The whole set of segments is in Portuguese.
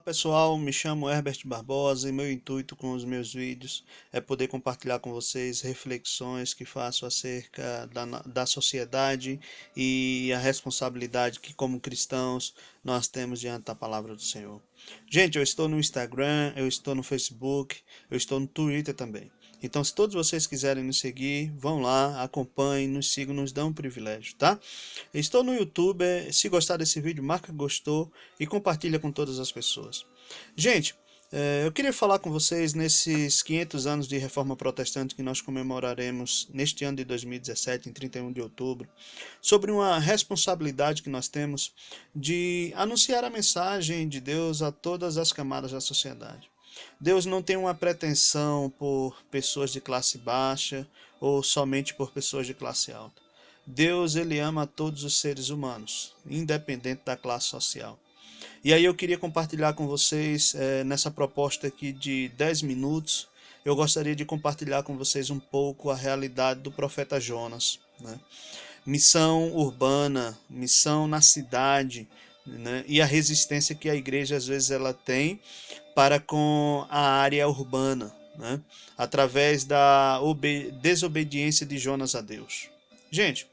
Pessoal, me chamo Herbert Barbosa e meu intuito com os meus vídeos é poder compartilhar com vocês reflexões que faço acerca da sociedade e a responsabilidade que, como cristãos, nós temos diante da palavra do Senhor. Gente, eu estou no Instagram, eu estou no Facebook, eu estou no Twitter também. Então, se todos vocês quiserem nos seguir, vão lá, acompanhem, nos sigam, nos dão um privilégio, tá? Estou no YouTube, se gostar desse vídeo, marca gostou e compartilha com todas as pessoas. Gente, eu queria falar com vocês nesses 500 anos de Reforma Protestante que nós comemoraremos neste ano de 2017, em 31 de outubro, sobre uma responsabilidade que nós temos de anunciar a mensagem de Deus a todas as camadas da sociedade. Deus não tem uma pretensão por pessoas de classe baixa ou somente por pessoas de classe alta. Deus, ele ama todos os seres humanos, independente da classe social. E aí eu queria compartilhar com vocês, nessa proposta aqui de 10 minutos, eu gostaria de compartilhar com vocês um pouco a realidade do profeta Jonas, né? Missão urbana, missão na cidade, né? E a resistência que a igreja às vezes ela tem para com a área urbana, né? Através da desobediência de Jonas a Deus. Gente,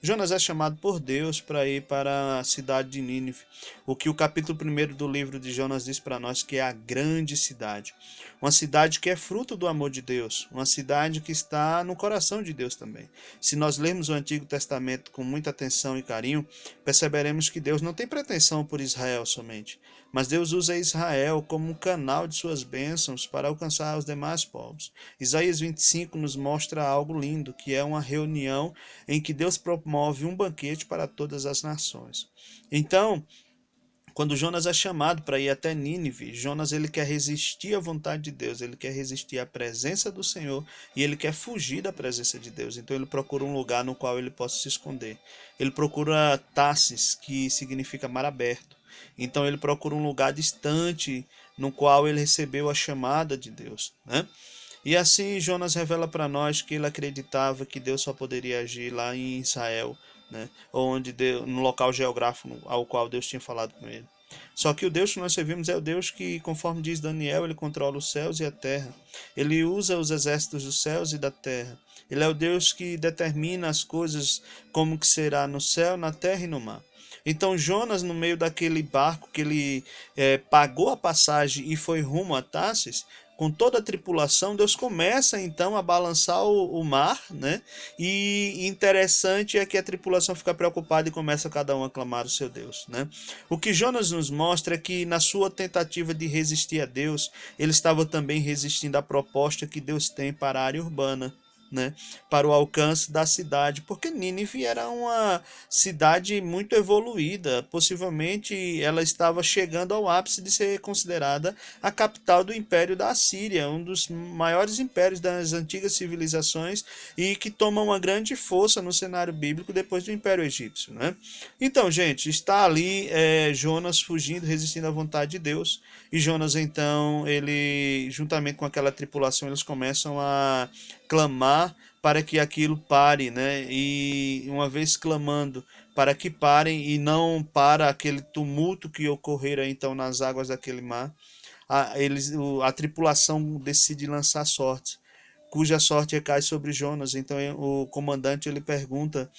Jonas é chamado por Deus para ir para a cidade de Nínive, o que o capítulo 1 do livro de Jonas diz para nós que é a grande cidade. Uma cidade que é fruto do amor de Deus, uma cidade que está no coração de Deus também. Se nós lermos o Antigo Testamento com muita atenção e carinho, perceberemos que Deus não tem pretensão por Israel somente, mas Deus usa Israel como um canal de suas bênçãos para alcançar os demais povos. Isaías 25 nos mostra algo lindo, que é uma reunião em que Deus promove um banquete para todas as nações. Então, quando Jonas é chamado para ir até Nínive, Jonas ele quer resistir à vontade de Deus, ele quer resistir à presença do Senhor e ele quer fugir da presença de Deus. Então ele procura um lugar no qual ele possa se esconder. Ele procura Tarsis, que significa mar aberto. Então ele procura um lugar distante no qual ele recebeu a chamada de Deus, né? E assim Jonas revela para nós que ele acreditava que Deus só poderia agir lá em Israel, né? Onde Deus, no local geográfico ao qual Deus tinha falado com ele. Só que o Deus que nós servimos é o Deus que, conforme diz Daniel, ele controla os céus e a terra. Ele usa os exércitos dos céus e da terra. Ele é o Deus que determina as coisas como que será no céu, na terra e no mar. Então Jonas, no meio daquele barco que ele pagou a passagem e foi rumo a Tarsis, com toda a tripulação, Deus começa então a balançar o mar, né? E interessante é que a tripulação fica preocupada e começa cada um a clamar o seu Deus, né? O que Jonas nos mostra é que na sua tentativa de resistir a Deus, ele estava também resistindo à proposta que Deus tem para a área urbana, né, para o alcance da cidade, porque Nínive era uma cidade muito evoluída, possivelmente ela estava chegando ao ápice de ser considerada a capital do Império da Assíria, um dos maiores impérios das antigas civilizações e que toma uma grande força no cenário bíblico depois do Império Egípcio, né? Então, gente, está ali Jonas fugindo, resistindo à vontade de Deus, e Jonas então, ele juntamente com aquela tripulação, eles começam a clamar para que aquilo pare, né? E uma vez clamando para que parem e não para aquele tumulto que ocorrera então nas águas daquele mar, a tripulação decide lançar sorte, cuja sorte recai sobre Jonas. Então o comandante ele pergunta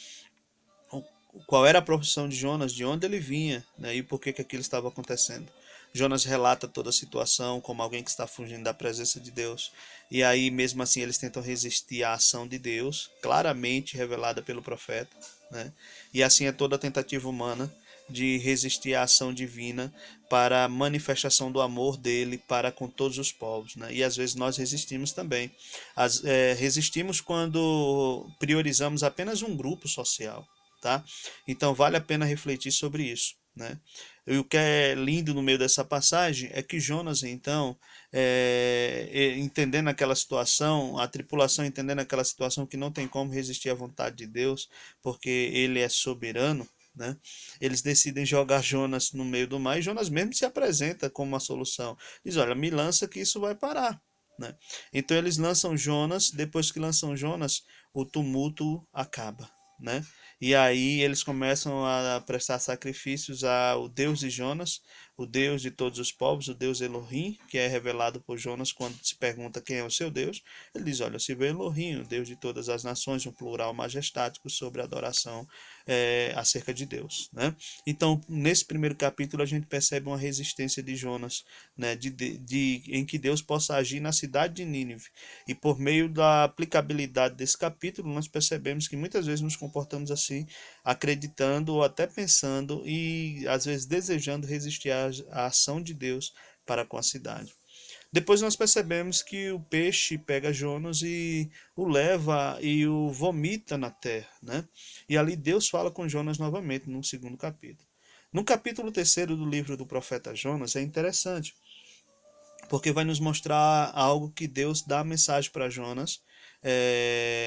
qual era a profissão de Jonas, de onde ele vinha, né, e por que aquilo estava acontecendo. Jonas relata toda a situação como alguém que está fugindo da presença de Deus. E aí, mesmo assim, eles tentam resistir à ação de Deus, claramente revelada pelo profeta, né? E assim é toda a tentativa humana de resistir à ação divina para a manifestação do amor dele para com todos os povos, né? E às vezes nós resistimos também. Resistimos quando priorizamos apenas um grupo social, tá? Então vale a pena refletir sobre isso, né? E o que é lindo no meio dessa passagem é que Jonas, então, entendendo aquela situação, a tripulação entendendo aquela situação que não tem como resistir à vontade de Deus, porque ele é soberano, né? Eles decidem jogar Jonas no meio do mar e Jonas mesmo se apresenta como uma solução. Diz, olha, me lança que isso vai parar, né? Então eles lançam Jonas, depois que lançam Jonas, o tumulto acaba, né? E aí eles começam a prestar sacrifícios ao Deus de Jonas, o Deus de todos os povos, o Deus Elohim, que é revelado por Jonas quando se pergunta quem é o seu Deus. Ele diz, olha, se vê Elohim, o Deus de todas as nações, um plural majestático sobre a adoração acerca de Deus, né? Então, nesse primeiro capítulo, a gente percebe uma resistência de Jonas, né, em que Deus possa agir na cidade de Nínive. E por meio da aplicabilidade desse capítulo, nós percebemos que muitas vezes nos comportamos assim, acreditando ou até pensando e às vezes desejando resistir à ação de Deus para com a cidade. Depois nós percebemos que o peixe pega Jonas e o leva e o vomita na terra, né? E ali Deus fala com Jonas novamente no segundo capítulo. No capítulo terceiro do livro do profeta Jonas é interessante, porque vai nos mostrar algo que Deus dá a mensagem para Jonas,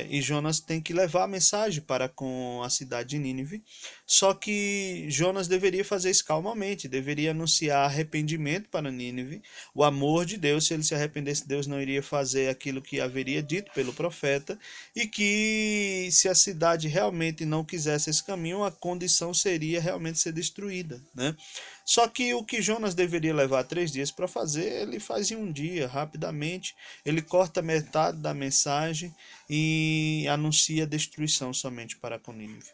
e Jonas tem que levar a mensagem para com a cidade de Nínive. Só que Jonas deveria fazer isso calmamente, deveria anunciar arrependimento para Nínive, o amor de Deus. Se ele se arrependesse, Deus não iria fazer aquilo que haveria dito pelo profeta, e que se a cidade realmente não quisesse esse caminho, a condição seria realmente ser destruída, né? Só que o que Jonas deveria levar 3 dias para fazer, ele faz em um dia, rapidamente. Ele corta metade da mensagem e anuncia a destruição somente para com Nínive.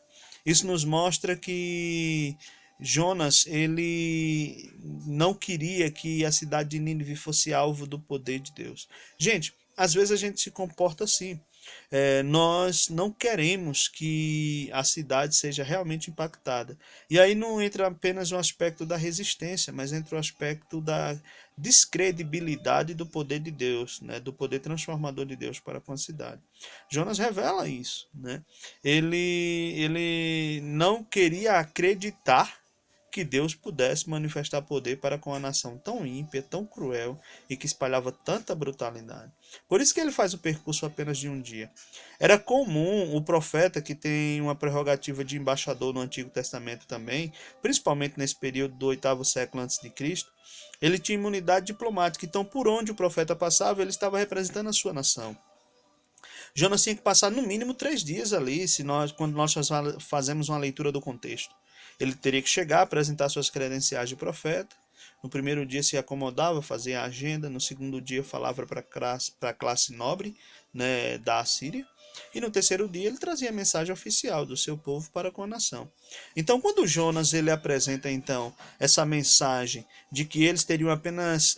Isso nos mostra que Jonas, ele não queria que a cidade de Nínive fosse alvo do poder de Deus. Gente, às vezes a gente se comporta assim. Nós não queremos que a cidade seja realmente impactada. E aí não entra apenas o aspecto da resistência, mas entra o aspecto da descredibilidade do poder de Deus, né? Do poder transformador de Deus para com a cidade. Jonas revela isso, né? Ele não queria acreditar que Deus pudesse manifestar poder para com uma nação tão ímpia, tão cruel e que espalhava tanta brutalidade. Por isso que ele faz o percurso apenas de um dia. Era comum o profeta, que tem uma prerrogativa de embaixador no Antigo Testamento também, principalmente nesse período do 8º século a.C., ele tinha imunidade diplomática. Então, por onde o profeta passava, ele estava representando a sua nação. Jonas tinha que passar no mínimo 3 dias ali, quando nós fazemos uma leitura do contexto. Ele teria que chegar, apresentar suas credenciais de profeta. No primeiro dia se acomodava, fazia a agenda. No segundo dia falava para a classe nobre, né, da Assíria. E no terceiro dia ele trazia a mensagem oficial do seu povo para com a nação. Então, quando Jonas ele apresenta então essa mensagem de que eles teriam apenas,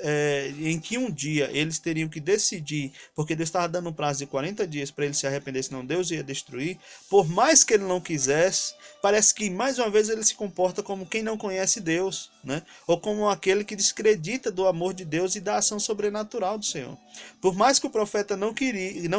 em que um dia eles teriam que decidir, porque Deus estava dando um prazo de 40 dias para eles se arrepender, senão Deus ia destruir, por mais que ele não quisesse, parece que mais uma vez ele se comporta como quem não conhece Deus, né? Ou como aquele que descredita do amor de Deus e da ação sobrenatural do Senhor. Por mais que o profeta não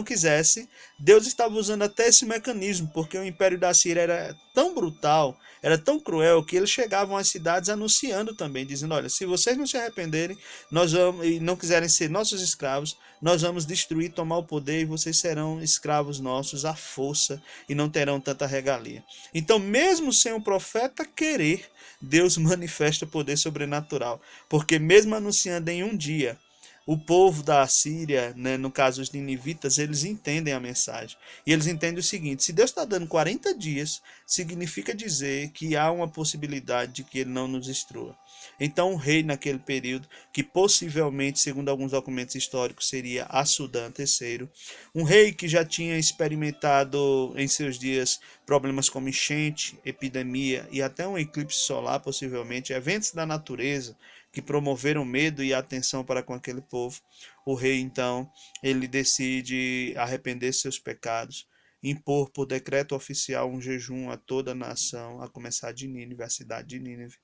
quisesse, Deus estava usando até esse mecanismo, porque o império da Síria era tão brutal, era tão cruel, que eles chegavam às cidades anunciando também, dizendo, olha, se vocês não se arrependerem, nós vamos, e não quiserem ser nossos escravos, nós vamos destruir, tomar o poder, e vocês serão escravos nossos à força, e não terão tanta regalia. Então, mesmo sem o profeta querer, Deus manifesta poder sobrenatural, porque mesmo anunciando em um dia, o povo da Assíria, né, no caso os ninivitas, eles entendem a mensagem. E eles entendem o seguinte, se Deus está dando 40 dias, significa dizer que há uma possibilidade de que ele não nos destrua. Então o rei naquele período, que possivelmente, segundo alguns documentos históricos, seria Assudã III, um rei que já tinha experimentado em seus dias problemas como enchente, epidemia e até um eclipse solar, possivelmente, eventos da natureza, que promoveram medo e atenção para com aquele povo. O rei, então, ele decide arrepender seus pecados, impor por decreto oficial um jejum a toda a nação, a começar de Nínive, a cidade de Nínive,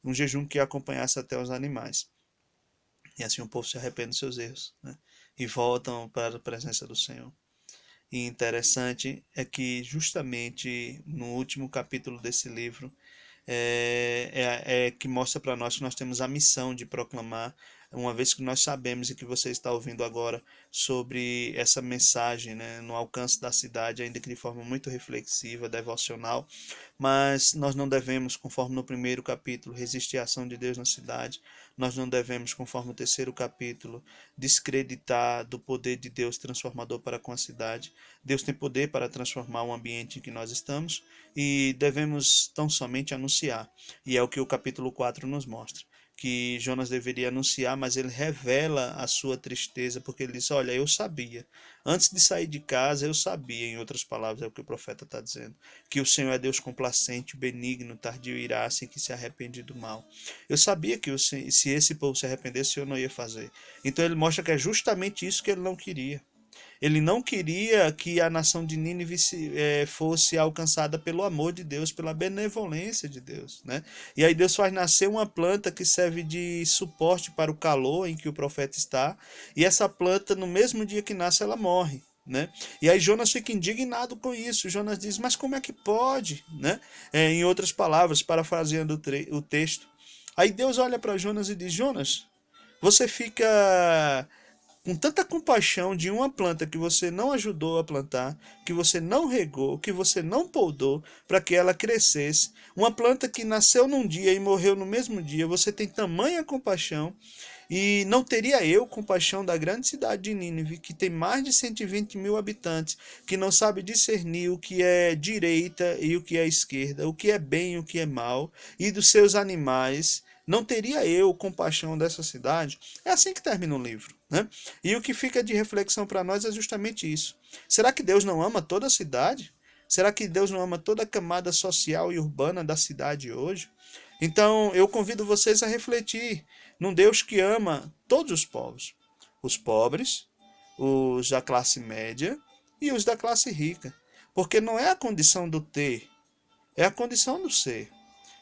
um jejum que acompanhasse até os animais. E assim o povo se arrepende dos seus erros, né? E voltam para a presença do Senhor. E interessante é que justamente no último capítulo desse livro, que mostra para nós que nós temos a missão de proclamar, uma vez que nós sabemos e que você está ouvindo agora sobre essa mensagem, né, no alcance da cidade, ainda que de forma muito reflexiva, devocional, mas nós não devemos, conforme no primeiro capítulo, resistir à ação de Deus na cidade. Nós não devemos, conforme o terceiro capítulo, descreditar do poder de Deus transformador para com a cidade. Deus tem poder para transformar o ambiente em que nós estamos, e devemos tão somente anunciar. E é o que o capítulo 4 nos mostra, que Jonas deveria anunciar, mas ele revela a sua tristeza, porque ele diz: olha, eu sabia, antes de sair de casa, eu sabia, em outras palavras, é o que o profeta está dizendo, que o Senhor é Deus complacente, benigno, tardio e irá, assim que se arrepende do mal. Eu sabia que se esse povo se arrependesse, eu não ia fazer. Então ele mostra que é justamente isso que ele não queria. Ele não queria que a nação de Nínive fosse alcançada pelo amor de Deus, pela benevolência de Deus, né? E aí Deus faz nascer uma planta que serve de suporte para o calor em que o profeta está, e essa planta, no mesmo dia que nasce, ela morre. Né? E aí Jonas fica indignado com isso. Jonas diz: mas como é que pode? Né? Em outras palavras, parafraseando o texto. Aí Deus olha para Jonas e diz: Jonas, você fica com tanta compaixão de uma planta que você não ajudou a plantar, que você não regou, que você não podou para que ela crescesse, uma planta que nasceu num dia e morreu no mesmo dia, você tem tamanha compaixão, e não teria eu compaixão da grande cidade de Nínive, que tem mais de 120 mil habitantes, que não sabe discernir o que é direita e o que é esquerda, o que é bem e o que é mal, e dos seus animais. Não teria eu compaixão dessa cidade? É assim que termina o livro, né? E o que fica de reflexão para nós é justamente isso. Será que Deus não ama toda a cidade? Será que Deus não ama toda a camada social e urbana da cidade hoje? Então, eu convido vocês a refletir num Deus que ama todos os povos. Os pobres, os da classe média e os da classe rica. Porque não é a condição do ter, é a condição do ser.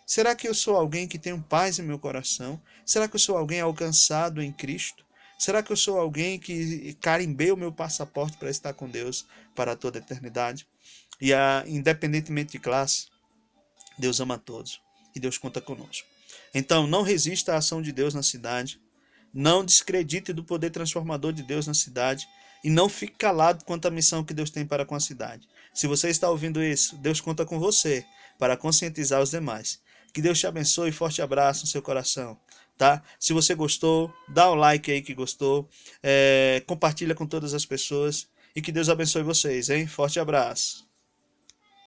Será que eu sou alguém que tem paz em meu coração? Será que eu sou alguém alcançado em Cristo? Será que eu sou alguém que carimbei o meu passaporte para estar com Deus para toda a eternidade? E independentemente de classe, Deus ama a todos e Deus conta conosco. Então, não resista à ação de Deus na cidade, não descredite do poder transformador de Deus na cidade e não fique calado quanto à missão que Deus tem para com a cidade. Se você está ouvindo isso, Deus conta com você para conscientizar os demais. Que Deus te abençoe, forte abraço no seu coração, tá? Se você gostou, dá um like aí que gostou, compartilha com todas as pessoas e que Deus abençoe vocês, hein? Forte abraço.